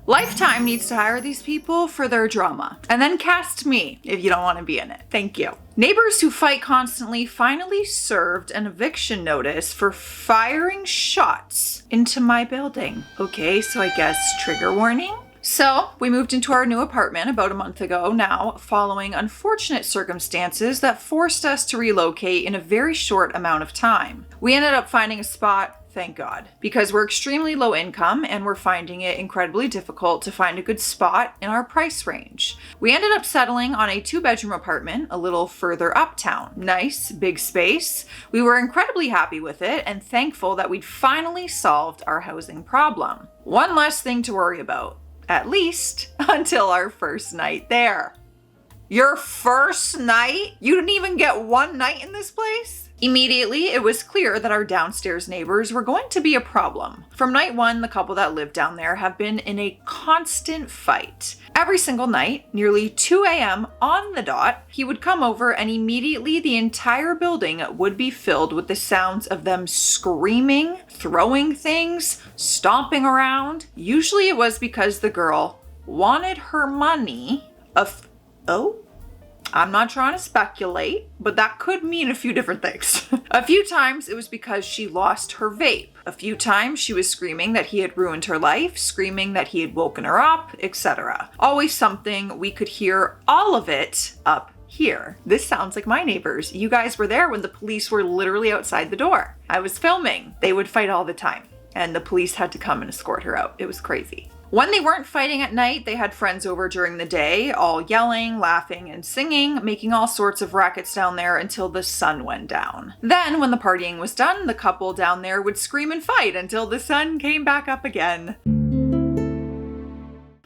Lifetime needs to hire these people for their drama, and then cast me if you don't want to be in it. Thank you. Neighbors who fight constantly finally served an eviction notice for firing shots into my building. Okay, so I guess trigger warning? So, we moved into our new apartment about a month ago now, following unfortunate circumstances that forced us to relocate in a very short amount of time. We ended up finding a spot, thank God, because we're extremely low income and we're finding it incredibly difficult to find a good spot in our price range. We ended up settling on a 2-bedroom apartment a little further uptown. Nice, big space. We were incredibly happy with it and thankful that we'd finally solved our housing problem. One less thing to worry about. At least until our first night there. Your first night? You didn't even get one night in this place? Immediately, it was clear that our downstairs neighbors were going to be a problem. From night one, the couple that lived down there have been in a constant fight. Every single night, nearly 2 a.m. on the dot, he would come over and immediately the entire building would be filled with the sounds of them screaming, throwing things, stomping around. Usually it was because the girl wanted her money. I'm not trying to speculate, but that could mean a few different things. A few times it was because she lost her vape. A few times she was screaming that he had ruined her life, screaming that he had woken her up, etc. Always something. We could hear all of it up here. This sounds like my neighbors. You guys were there when the police were literally outside the door. I was filming. They would fight all the time, and the police had to come and escort her out. It was crazy. When they weren't fighting at night, they had friends over during the day, all yelling, laughing, and singing, making all sorts of rackets down there until the sun went down. Then, when the partying was done, the couple down there would scream and fight until the sun came back up again.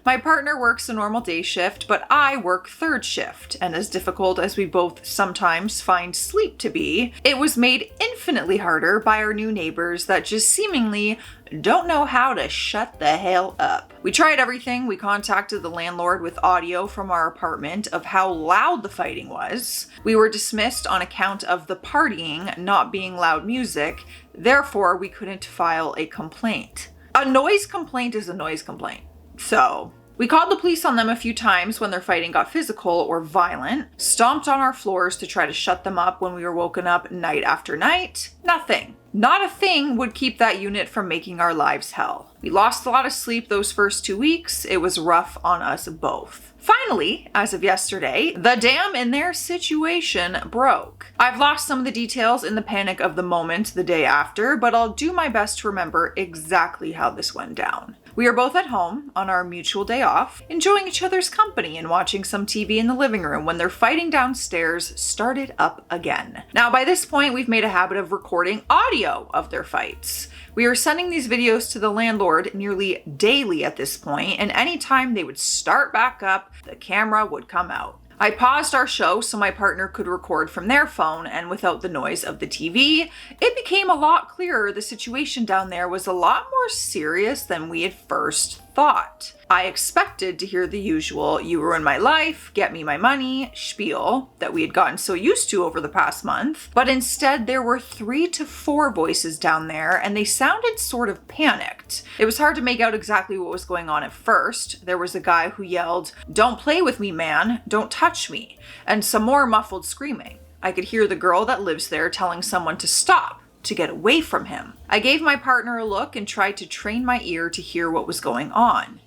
My partner works a normal day shift, but I work third shift, and as difficult as we both sometimes find sleep to be, it was made infinitely harder by our new neighbors that just seemingly don't know how to shut the hell up. We tried everything. We contacted the landlord with audio from our apartment of how loud the fighting was. We were dismissed on account of the partying not being loud music, therefore we couldn't file a complaint. A noise complaint is a noise complaint. So, we called the police on them a few times when their fighting got physical or violent, stomped on our floors to try to shut them up when we were woken up night after night. Nothing. Not a thing would keep that unit from making our lives hell. We lost a lot of sleep those first 2 weeks. It was rough on us both. Finally, as of yesterday, the dam in their situation broke. I've lost some of the details in the panic of the moment the day after, but I'll do my best to remember exactly how this went down. We are both at home on our mutual day off, enjoying each other's company and watching some TV in the living room when their fighting downstairs started up again. Now, by this point, we've made a habit of recording audio of their fights. We are sending these videos to the landlord nearly daily at this point, and anytime they would start back up, the camera would come out. I paused our show so my partner could record from their phone, and without the noise of the TV, it became a lot clearer the situation down there was a lot more serious than we had first thought. I expected to hear the usual "you ruined my life, get me my money" spiel that we had gotten so used to over the past month, but instead there were 3 to 4 voices down there and they sounded sort of panicked. It was hard to make out exactly what was going on at first. There was a guy who yelled, "Don't play with me, man, don't touch me," and some more muffled screaming. I could hear the girl that lives there telling someone to stop, to get away from him. I gave my partner a look and tried to train my ear to hear what was going on.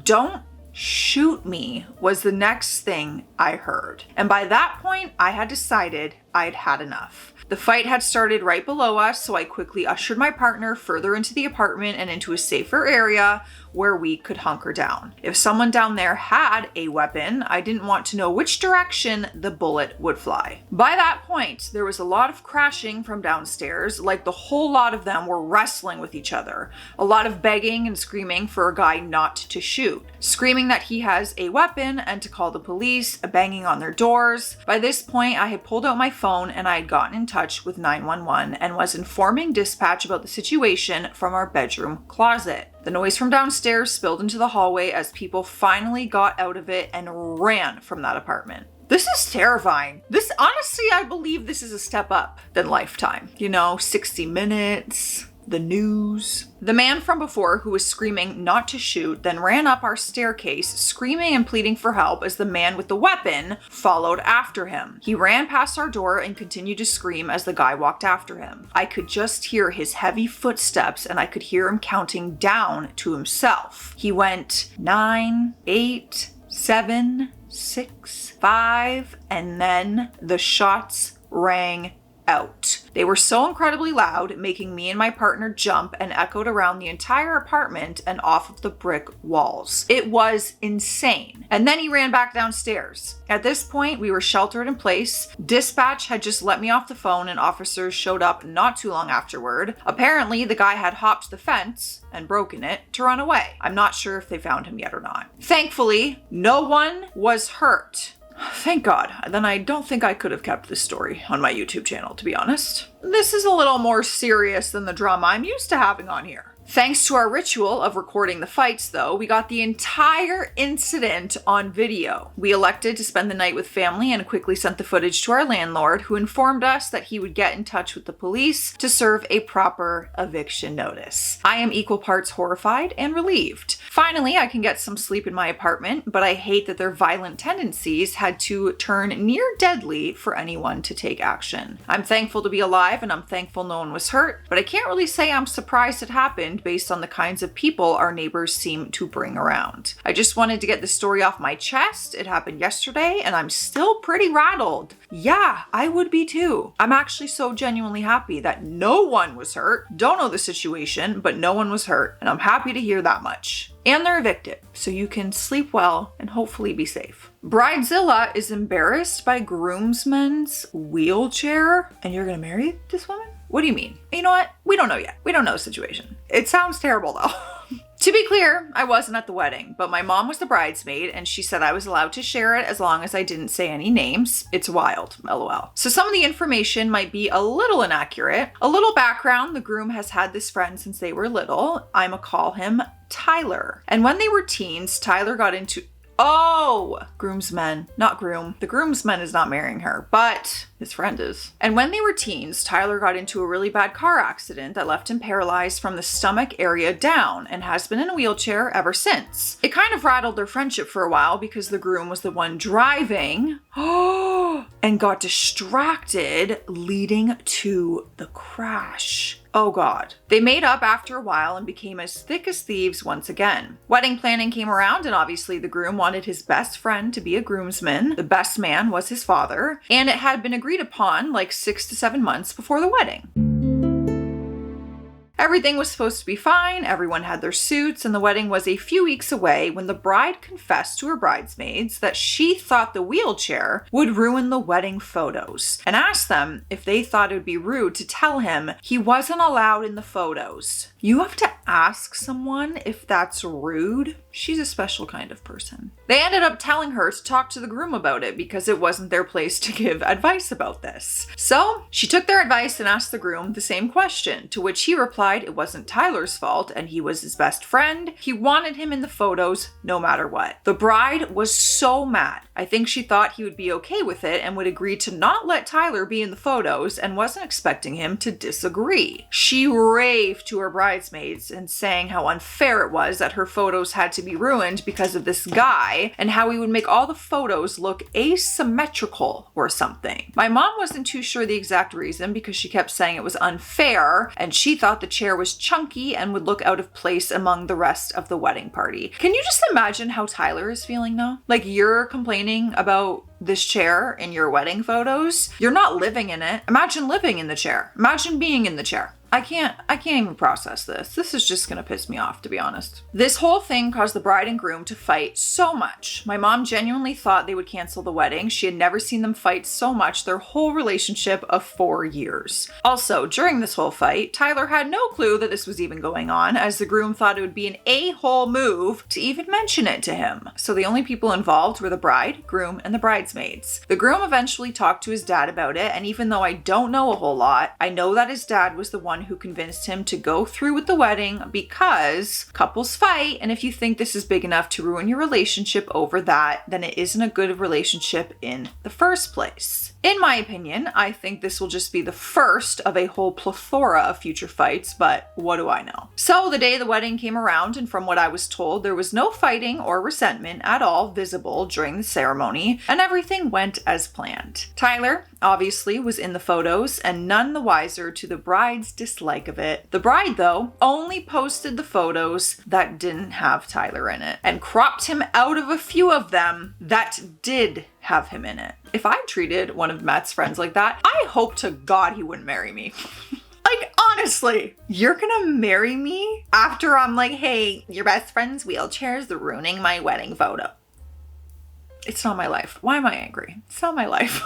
"Don't shoot me" was the next thing I heard. And by that point, I had decided I'd had enough. The fight had started right below us, so I quickly ushered my partner further into the apartment and into a safer area where we could hunker down. If someone down there had a weapon, I didn't want to know which direction the bullet would fly. By that point, there was a lot of crashing from downstairs, like the whole lot of them were wrestling with each other. A lot of begging and screaming for a guy not to shoot. Screaming that he has a weapon and to call the police, banging on their doors. By this point, I had pulled out my phone and I had gotten in touch with 911 and was informing dispatch about the situation from our bedroom closet. The noise from downstairs spilled into the hallway as people finally got out of it and ran from that apartment. This is terrifying. Honestly, I believe this is a step up than Lifetime. 60 Minutes, the news. The man from before, who was screaming not to shoot, then ran up our staircase, screaming and pleading for help as the man with the weapon followed after him. He ran past our door and continued to scream as the guy walked after him. I could just hear his heavy footsteps and I could hear him counting down to himself. He went 9, 8, 7, 6, 5, and then the shots rang out. They were so incredibly loud, making me and my partner jump, and echoed around the entire apartment and off of the brick walls. It was insane. And then he ran back downstairs. At this point, we were sheltered in place. Dispatch had just let me off the phone and officers showed up not too long afterward. Apparently, the guy had hopped the fence and broken it to run away. I'm not sure if they found him yet or not. Thankfully, no one was hurt. Thank God. Then I don't think I could have kept this story on my YouTube channel, to be honest. This is a little more serious than the drama I'm used to having on here. Thanks to our ritual of recording the fights, though, we got the entire incident on video. We elected to spend the night with family and quickly sent the footage to our landlord, who informed us that he would get in touch with the police to serve a proper eviction notice. I am equal parts horrified and relieved. Finally, I can get some sleep in my apartment, but I hate that their violent tendencies had to turn near deadly for anyone to take action. I'm thankful to be alive and I'm thankful no one was hurt, but I can't really say I'm surprised it happened based on the kinds of people our neighbors seem to bring around. I just wanted to get the story off my chest. It happened yesterday and I'm still pretty rattled. Yeah, I would be too. I'm actually so genuinely happy that no one was hurt. Don't know the situation, but no one was hurt, and I'm happy to hear that much. And they're evicted, so you can sleep well and hopefully be safe. Bridezilla is embarrassed by groomsman's wheelchair, and you're gonna marry this woman? What do you mean? You know what? We don't know yet. We don't know the situation. It sounds terrible though. To be clear, I wasn't at the wedding, but my mom was the bridesmaid and she said I was allowed to share it as long as I didn't say any names. It's wild, lol. So some of the information might be a little inaccurate. A little background, the groom has had this friend since they were little. I'ma call him Tyler. And when they were teens, Tyler got into groomsman, not groom. The groomsman is not marrying her, but his friend is. And when they were teens, Tyler got into a really bad car accident that left him paralyzed from the stomach area down and has been in a wheelchair ever since. It kind of rattled their friendship for a while because the groom was the one driving and got distracted, leading to the crash. Oh God. They made up after a while and became as thick as thieves once again. Wedding planning came around and obviously the groom wanted his best friend to be a groomsman. The best man was his father, and it had been agreed upon like 6 to 7 months before the wedding. Everything was supposed to be fine, everyone had their suits, and the wedding was a few weeks away when the bride confessed to her bridesmaids that she thought the wheelchair would ruin the wedding photos, and asked them if they thought it would be rude to tell him he wasn't allowed in the photos. You have to ask someone if that's rude? She's a special kind of person. They ended up telling her to talk to the groom about it because it wasn't their place to give advice about this. So she took their advice and asked the groom the same question, to which he replied it wasn't Tyler's fault and he was his best friend. He wanted him in the photos no matter what. The bride was so mad. I think she thought he would be okay with it and would agree to not let Tyler be in the photos and wasn't expecting him to disagree. She raved to her bridesmaids and saying how unfair it was that her photos had to be ruined because of this guy and how he would make all the photos look asymmetrical or something. My mom wasn't too sure the exact reason because she kept saying it was unfair and she thought the chair was chunky and would look out of place among the rest of the wedding party. Can you just imagine how Tyler is feeling though? Like, you're complaining about this chair in your wedding photos. You're not living in it. Imagine living in the chair. Imagine being in the chair. I can't even process this. This is just gonna piss me off, to be honest. This whole thing caused the bride and groom to fight so much. My mom genuinely thought they would cancel the wedding. She had never seen them fight so much their whole relationship of 4 years. Also, during this whole fight, Tyler had no clue that this was even going on, as the groom thought it would be an a-hole move to even mention it to him. So the only people involved were the bride, groom, and the bridesmaids. The groom eventually talked to his dad about it, and even though I don't know a whole lot, I know that his dad was the one who convinced him to go through with the wedding because couples fight, and if you think this is big enough to ruin your relationship over that, then it isn't a good relationship in the first place. In my opinion, I think this will just be the first of a whole plethora of future fights, but what do I know? So the day the wedding came around, and from what I was told, there was no fighting or resentment at all visible during the ceremony, and everything went as planned. Tyler, obviously, was in the photos, and none the wiser to the bride's dislike of it. The bride, though, only posted the photos that didn't have Tyler in it, and cropped him out of a few of them that did have him in it. If I treated one of Matt's friends like that, I hope to God he wouldn't marry me. Like, honestly, you're gonna marry me after I'm like, hey, your best friend's wheelchair's ruining my wedding photo. It's not my life. Why am I angry? It's not my life.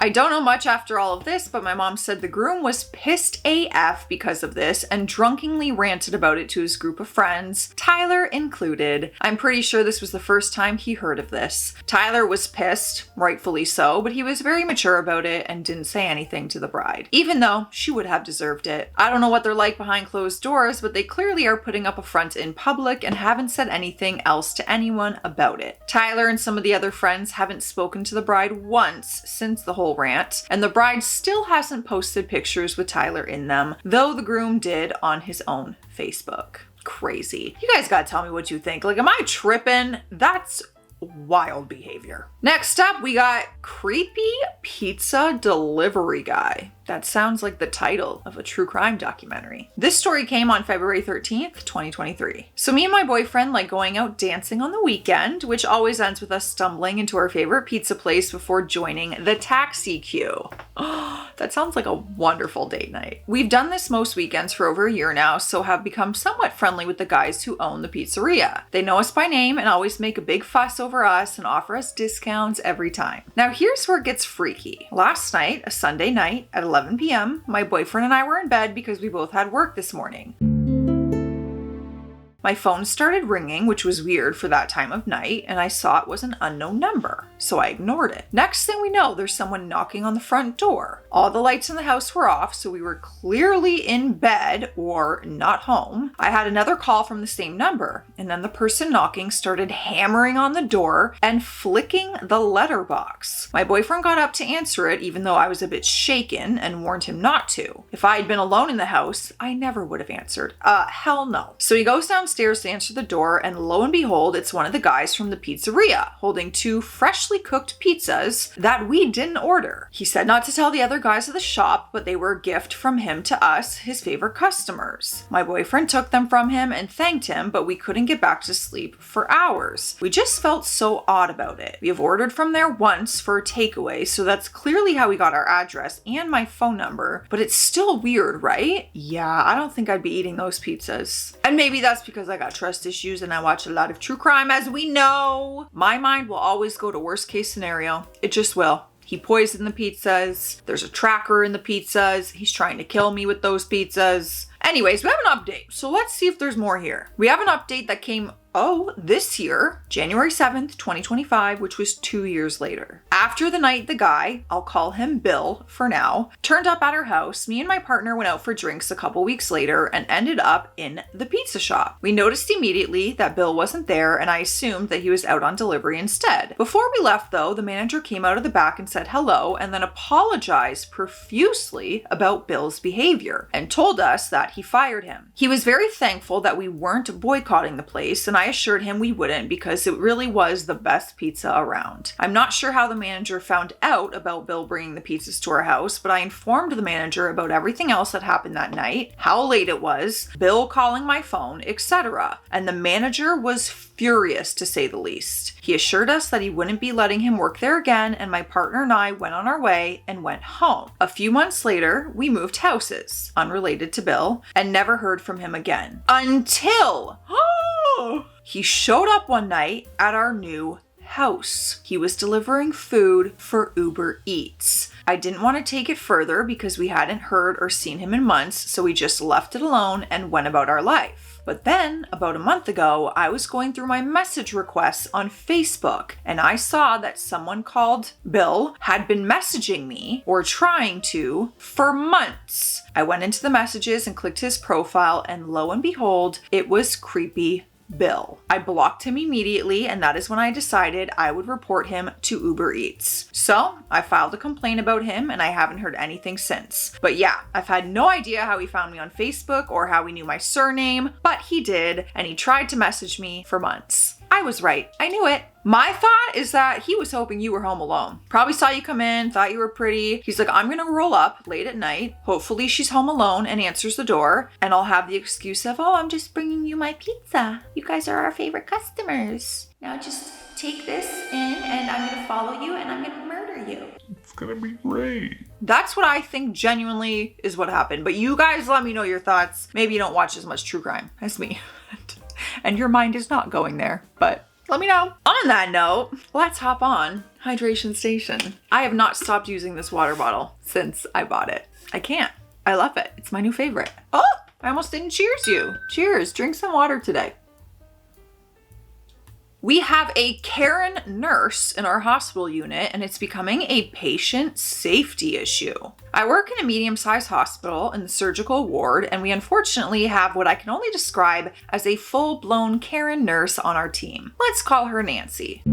I don't know much after all of this, but my mom said the groom was pissed AF because of this and drunkenly ranted about it to his group of friends, Tyler included. I'm pretty sure this was the first time he heard of this. Tyler was pissed, rightfully so, but he was very mature about it and didn't say anything to the bride, even though she would have deserved it. I don't know what they're like behind closed doors, but they clearly are putting up a front in public and haven't said anything else to anyone about it. Tyler and some of the other friends haven't spoken to the bride once since the whole rant, and the bride still hasn't posted pictures with Tyler in them, though the groom did on his own Facebook. Crazy. You guys gotta tell me what you think. Like, am I tripping? That's wild behavior. Next up, we got creepy pizza delivery guy. That sounds like the title of a true crime documentary. This story came on February 13th, 2023. So me and my boyfriend like going out dancing on the weekend, which always ends with us stumbling into our favorite pizza place before joining the taxi queue. Oh, that sounds like a wonderful date night. We've done this most weekends for over a year now, so have become somewhat friendly with the guys who own the pizzeria. They know us by name and always make a big fuss over us and offer us discounts every time. Now here's where it gets freaky. Last night, a Sunday night at 11 p.m., my boyfriend and I were in bed because we both had work this morning. My phone started ringing, which was weird for that time of night, and I saw it was an unknown number, so I ignored it. Next thing we know, there's someone knocking on the front door. All the lights in the house were off, so we were clearly in bed or not home. I had another call from the same number, and then the person knocking started hammering on the door and flicking the letterbox. My boyfriend got up to answer it, even though I was a bit shaken, and warned him not to. If I had been alone in the house, I never would have answered. Hell no. So he goes downstairs to answer the door, and lo and behold, it's one of the guys from the pizzeria holding 2 freshly cooked pizzas that we didn't order. He said not to tell the other guys of the shop, but they were a gift from him to us, his favorite customers. My boyfriend took them from him and thanked him, but we couldn't get back to sleep for hours. We just felt so odd about it. We have ordered from there once for a takeaway, so that's clearly how we got our address and my phone number, but it's still weird, right? Yeah, I don't think I'd be eating those pizzas. And maybe that's because I got trust issues and I watch a lot of true crime, as we know. My mind will always go to worst case scenario. It just will. He poisoned the pizzas. There's a tracker in the pizzas. He's trying to kill me with those pizzas. Anyways, we have an update. So let's see if there's more here. We have an update that came this year, January 7th, 2025, which was 2 years later. After the night, the guy, I'll call him Bill for now, turned up at our house. Me and my partner went out for drinks a couple weeks later and ended up in the pizza shop. We noticed immediately that Bill wasn't there, and I assumed that he was out on delivery instead. Before we left, though, the manager came out of the back and said hello, and then apologized profusely about Bill's behavior and told us that he fired him. He was very thankful that we weren't boycotting the place, and I assured him we wouldn't because it really was the best pizza around. I'm not sure how the manager found out about Bill bringing the pizzas to our house, but I informed the manager about everything else that happened that night, how late it was, Bill calling my phone, etc. And the manager was furious, to say the least. He assured us that he wouldn't be letting him work there again, and my partner and I went on our way and went home. A few months later, we moved houses, unrelated to Bill, and never heard from him again. Until he showed up one night at our new house. He was delivering food for Uber Eats. I didn't want to take it further because we hadn't heard or seen him in months, so we just left it alone and went about our life. But then, about a month ago, I was going through my message requests on Facebook, and I saw that someone called Bill had been messaging me, or trying to, for months. I went into the messages and clicked his profile, and lo and behold, it was creepy Bill. I blocked him immediately, and that is when I decided I would report him to Uber Eats. So I filed a complaint about him, and I haven't heard anything since. But yeah, I've had no idea how he found me on Facebook or how he knew my surname, but he did, and he tried to message me for months. I was right. I knew it. My thought is that he was hoping you were home alone. Probably saw you come in, thought you were pretty. He's like, I'm gonna roll up late at night. Hopefully she's home alone and answers the door. And I'll have the excuse of, oh, I'm just bringing you my pizza. You guys are our favorite customers. Now just take this in and I'm gonna follow you and I'm gonna murder you. It's gonna be great. That's what I think genuinely is what happened. But you guys let me know your thoughts. Maybe you don't watch as much true crime as me. And your mind is not going there, but let me know. On that note, let's hop on Hydration Station. I have not stopped using this water bottle since I bought it. I can't. I love it. It's my new favorite. Oh, I almost didn't cheers you. Cheers. Drink some water today. We have a Karen nurse in our hospital unit, and it's becoming a patient safety issue. I work in a medium-sized hospital in the surgical ward, and we unfortunately have what I can only describe as a full-blown Karen nurse on our team. Let's call her Nancy.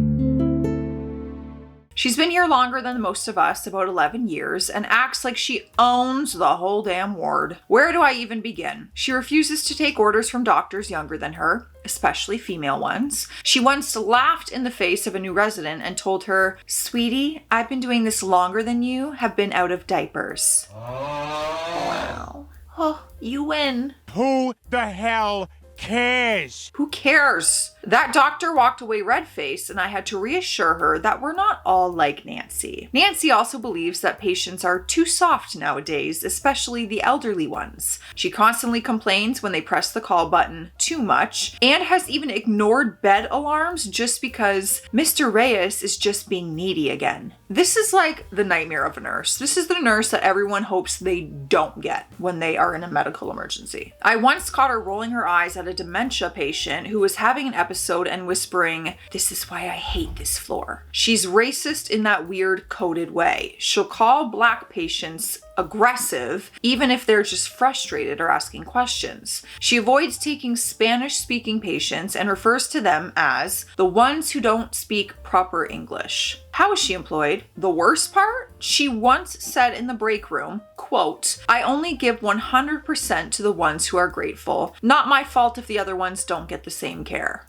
She's been here longer than most of us, about 11 years, and acts like she owns the whole damn ward. Where do I even begin? She refuses to take orders from doctors younger than her, especially female ones. She once laughed in the face of a new resident and told her, "Sweetie, I've been doing this longer than you have been out of diapers." Wow. Oh, you win. Who the hell cares? Who cares? That doctor walked away red-faced, and I had to reassure her that we're not all like Nancy. Nancy also believes that patients are too soft nowadays, especially the elderly ones. She constantly complains when they press the call button too much, and has even ignored bed alarms just because Mr. Reyes is just being needy again. This is like the nightmare of a nurse. This is the nurse that everyone hopes they don't get when they are in a medical emergency. I once caught her rolling her eyes at a dementia patient who was having an episode and whispering, "This is why I hate this floor." She's racist in that weird coded way. She'll call Black patients aggressive, even if they're just frustrated or asking questions. She avoids taking Spanish-speaking patients and refers to them as the ones who don't speak proper English. How is she employed? The worst part? She once said in the break room, quote, "I only give 100% to the ones who are grateful. Not my fault if the other ones don't get the same care."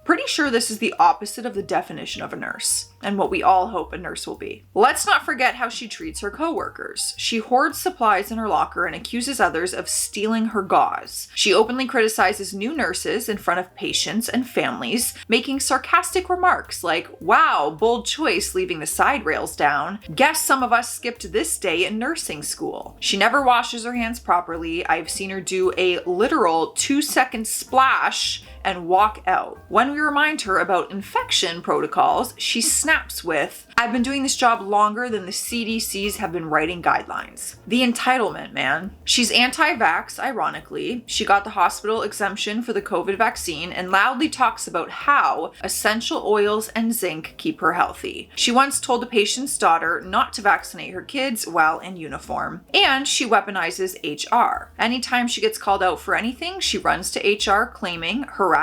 Pretty sure this is the opposite of the definition of a nurse, and what we all hope a nurse will be. Let's not forget how she treats her coworkers. She hoards supplies in her locker and accuses others of stealing her gauze. She openly criticizes new nurses in front of patients and families, making sarcastic remarks like, "Wow, bold choice leaving the side rails down. Guess some of us skipped this day in nursing school." She never washes her hands properly. I've seen her do a literal 2-second splash and walk out. When we remind her about infection protocols, she snaps with, "I've been doing this job longer than the CDCs have been writing guidelines." The entitlement, man. She's anti-vax, ironically. She got the hospital exemption for the COVID vaccine and loudly talks about how essential oils and zinc keep her healthy. She once told a patient's daughter not to vaccinate her kids while in uniform. And she weaponizes HR. Anytime she gets called out for anything, she runs to HR claiming harassment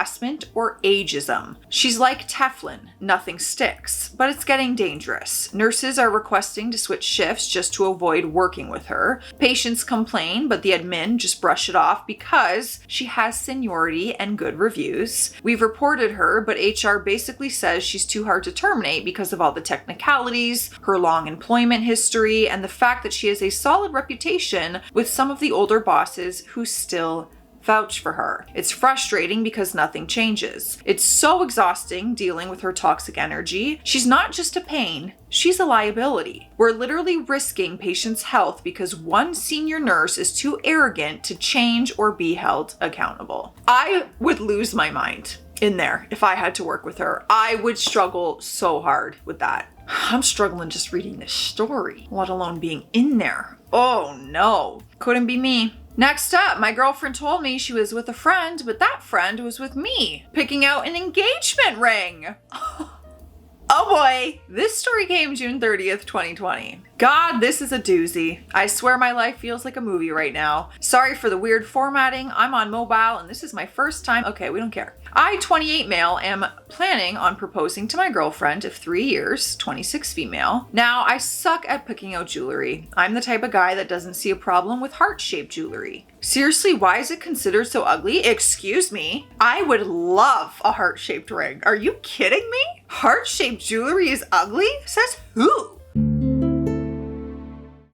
or ageism. She's like Teflon, nothing sticks, but it's getting dangerous. Nurses are requesting to switch shifts just to avoid working with her. Patients complain, but the admin just brush it off because she has seniority and good reviews. We've reported her, but HR basically says she's too hard to terminate because of all the technicalities, her long employment history, and the fact that she has a solid reputation with some of the older bosses who still vouch for her. It's frustrating because nothing changes. It's so exhausting dealing with her toxic energy. She's not just a pain, she's a liability. We're literally risking patients' health because one senior nurse is too arrogant to change or be held accountable. I would lose my mind in there if I had to work with her. I would struggle so hard with that. I'm struggling just reading this story, let alone being in there. Oh no, couldn't be me. Next up, my girlfriend told me she was with a friend, but that friend was with me, picking out an engagement ring. Oh boy. This story came June 30th, 2020. God, this is a doozy. I swear my life feels like a movie right now. Sorry for the weird formatting. I'm on mobile and this is my first time. Okay, we don't care. I, 28 male, am planning on proposing to my girlfriend of 3 years, 26 female. Now, I suck at picking out jewelry. I'm the type of guy that doesn't see a problem with heart-shaped jewelry. Seriously, why is it considered so ugly? Excuse me. I would love a heart-shaped ring. Are you kidding me? Heart-shaped jewelry is ugly? Says who?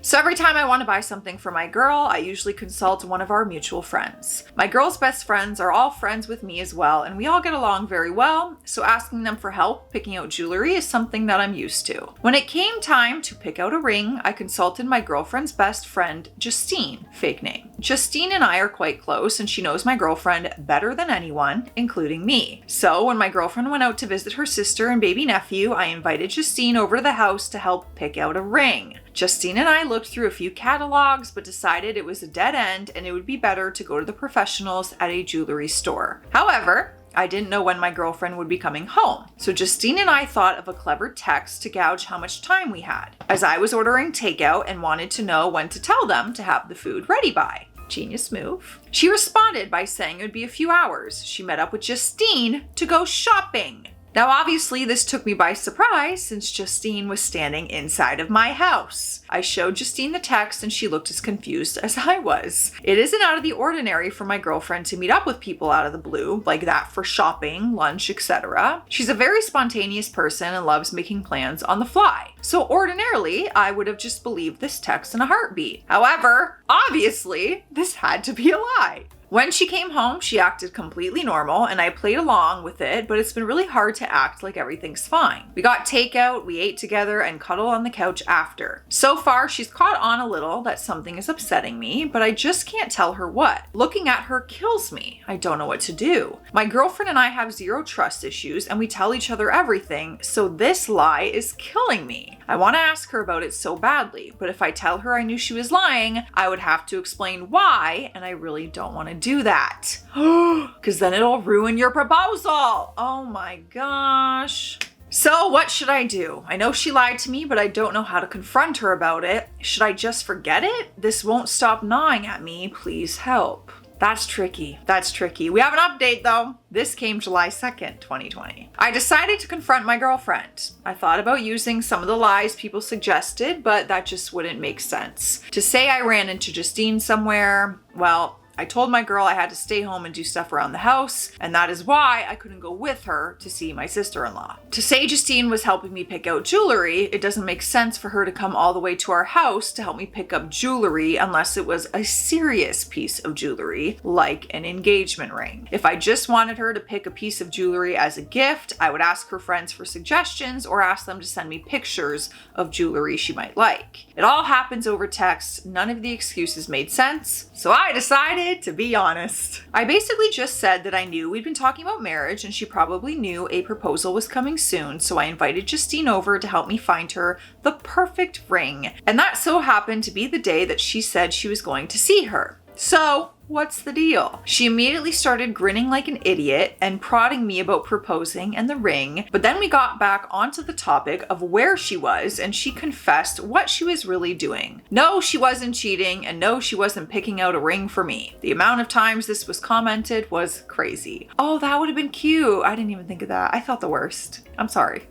So every time I want to buy something for my girl, I usually consult one of our mutual friends. My girl's best friends are all friends with me as well, and we all get along very well, so asking them for help picking out jewelry is something that I'm used to. When it came time to pick out a ring, I consulted my girlfriend's best friend, Justine, fake name. Justine and I are quite close, and she knows my girlfriend better than anyone, including me. So when my girlfriend went out to visit her sister and baby nephew, I invited Justine over to the house to help pick out a ring. Justine and I looked through a few catalogs, but decided it was a dead end and it would be better to go to the professionals at a jewelry store. However, I didn't know when my girlfriend would be coming home. So Justine and I thought of a clever text to gauge how much time we had, as I was ordering takeout and wanted to know when to tell them to have the food ready by. Genius move. She responded by saying it would be a few hours. She met up with Justine to go shopping. Now, obviously, this took me by surprise since Justine was standing inside of my house. I showed Justine the text and she looked as confused as I was. It isn't out of the ordinary for my girlfriend to meet up with people out of the blue, like that for shopping, lunch, etc. She's a very spontaneous person and loves making plans on the fly. So ordinarily, I would have just believed this text in a heartbeat. However, obviously, this had to be a lie. When she came home, she acted completely normal and I played along with it, but it's been really hard to act like everything's fine. We got takeout, we ate together, and cuddled on the couch after. So far, she's caught on a little that something is upsetting me, but I just can't tell her what. Looking at her kills me. I don't know what to do. My girlfriend and I have zero trust issues and we tell each other everything, so this lie is killing me. I want to ask her about it so badly, but if I tell her I knew she was lying, I would have to explain why, and I really don't want to do that. Because then it'll ruin your proposal. Oh my gosh. So what should I do? I know she lied to me, but I don't know how to confront her about it. Should I just forget it? This won't stop gnawing at me. Please help. That's tricky. That's tricky. We have an update though. This came July 2nd, 2020. I decided to confront my girlfriend. I thought about using some of the lies people suggested, but that just wouldn't make sense. To say I ran into Justine somewhere, well, I told my girl I had to stay home and do stuff around the house, and that is why I couldn't go with her to see my sister-in-law. To say Justine was helping me pick out jewelry, it doesn't make sense for her to come all the way to our house to help me pick up jewelry unless it was a serious piece of jewelry, like an engagement ring. If I just wanted her to pick a piece of jewelry as a gift, I would ask her friends for suggestions or ask them to send me pictures of jewelry she might like. It all happens over text. None of the excuses made sense, so I decided to be honest. I basically just said that I knew we'd been talking about marriage and she probably knew a proposal was coming soon, so I invited Justine over to help me find her the perfect ring. And that so happened to be the day that she said she was going to see her. So, what's the deal? She immediately started grinning like an idiot and prodding me about proposing and the ring, but then we got back onto the topic of where she was and she confessed what she was really doing. No, she wasn't cheating, and no, she wasn't picking out a ring for me. The amount of times this was commented was crazy. Oh, that would have been cute. I didn't even think of that. I felt the worst. I'm sorry.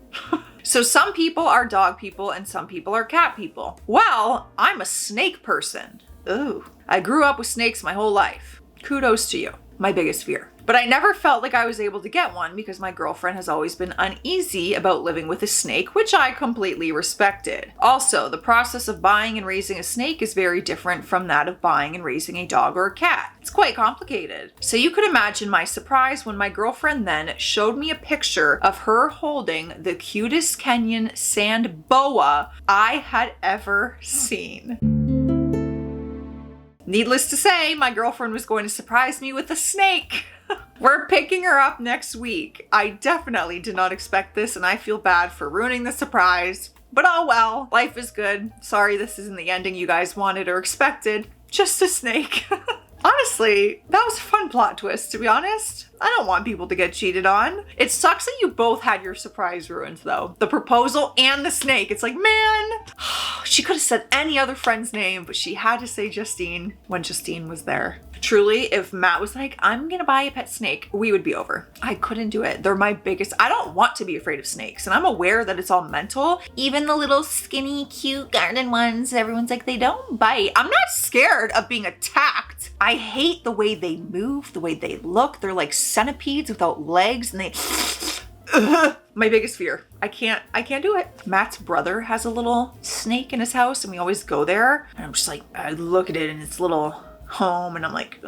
So some people are dog people and some people are cat people. Well, I'm a snake person. Ooh. I grew up with snakes my whole life. Kudos to you. My biggest fear. But I never felt like I was able to get one because my girlfriend has always been uneasy about living with a snake, which I completely respected. Also, the process of buying and raising a snake is very different from that of buying and raising a dog or a cat. It's quite complicated. So you could imagine my surprise when my girlfriend then showed me a picture of her holding the cutest Kenyan sand boa I had ever seen. Needless to say, my girlfriend was going to surprise me with a snake. We're picking her up next week. I definitely did not expect this and I feel bad for ruining the surprise. But oh well, life is good. Sorry this isn't the ending you guys wanted or expected. Just a snake. Honestly, that was a fun plot twist, to be honest. I don't want people to get cheated on. It sucks that you both had your surprise ruined, though. The proposal and the snake. It's like, man, she could have said any other friend's name, but she had to say Justine when Justine was there. Truly, if Matt was like, I'm gonna buy a pet snake, we would be over. I couldn't do it. They're my biggest, I don't want to be afraid of snakes, and I'm aware that it's all mental. Even the little skinny, cute garden ones, everyone's like, they don't bite. I'm not scared of being attacked. I hate the way they move, the way they look. They're like centipedes without legs, and they, my biggest fear. I can't do it. Matt's brother has a little snake in his house, and we always go there, and I'm just like, I look at it in its little home, and I'm like,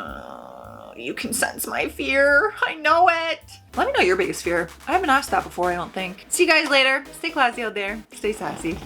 you can sense my fear. I know it. Let me know your biggest fear. I haven't asked that before, I don't think. See you guys later. Stay classy out there. Stay sassy.